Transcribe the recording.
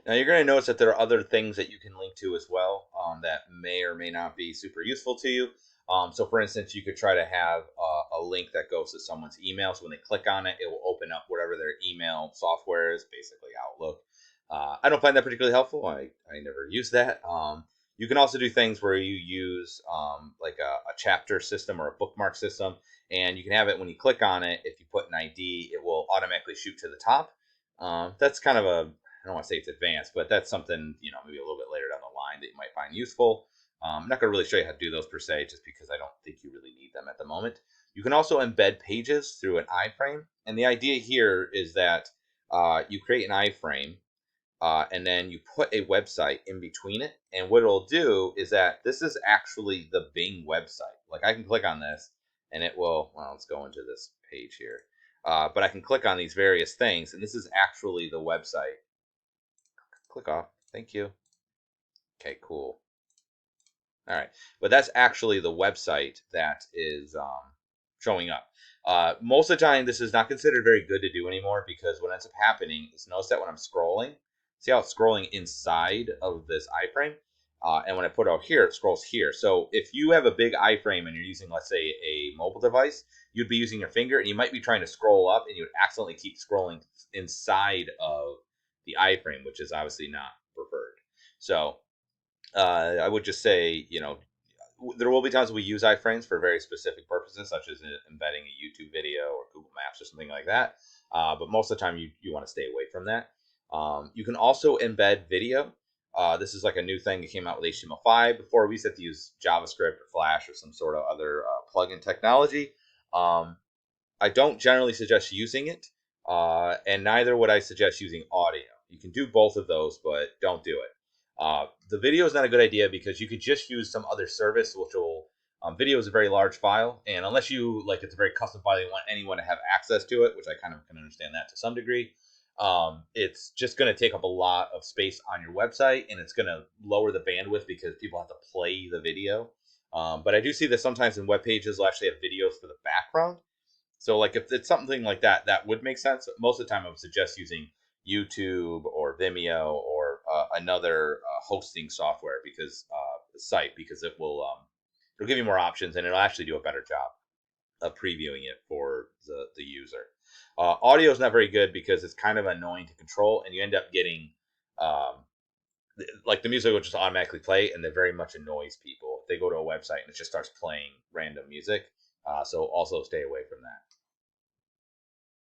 Now you're going to notice that there are other things that you can link to as well that may or may not be super useful to you. So for instance, you could try to have a link that goes to someone's email. So when they click on it, it will open up whatever their email software is, basically Outlook. I don't find that particularly helpful. I never use that. You can also do things where you use like a chapter system or a bookmark system, and you can have it when you click on it. If you put an ID, it will automatically shoot to the top. That's kind of a, I don't want to say it's advanced, but that's something, maybe a little bit later down the line that you might find useful. I'm not going to really show you how to do those per se, just because I don't think you really need them at the moment. You can also embed pages through an iframe. And the idea here is that you create an iframe and then you put a website in between it. And what it'll do is that this is actually the Bing website. Like I can click on this and it will, well, let's go into this page here. But I can click on these various things, and this is actually the website. Click off. Thank you. Okay, cool. All right. But that's actually the website that is showing up. Most of the time, this is not considered very good to do anymore, because what ends up happening is, notice that when I'm scrolling, see how it's scrolling inside of this iframe? And when I put it out here, it scrolls here. So if you have a big iframe and you're using, let's say, a mobile device, you'd be using your finger and you might be trying to scroll up and you would accidentally keep scrolling inside of the iframe, which is obviously not preferred. So I would just say, there will be times we use iframes for very specific purposes, such as embedding a YouTube video or Google Maps or something like that. But most of the time, you want to stay away from that. You can also embed video. This is like a new thing that came out with HTML5. Before, we used to have to use JavaScript or Flash or some sort of other plugin technology. I don't generally suggest using it, and neither would I suggest using audio. You can do both of those, but don't do it. The video is not a good idea because you could just use some other service, which will, video is a very large file, and unless you, like, it's a very custom file, you want anyone to have access to it, which I kind of can understand that to some degree. It's just going to take up a lot of space on your website, and it's going to lower the bandwidth because people have to play the video. But I do see that sometimes in web pages will actually have videos for the background. So, like, if it's something like that, that would make sense. Most of the time, I would suggest using YouTube or Vimeo or another hosting software, because site, because it'll give you more options, and it'll actually do a better job of previewing it for the user. Audio is not very good because it's kind of annoying to control, and you end up getting like the music will just automatically play, and that very much annoys people if they go to a website and it just starts playing random music. So also stay away from that.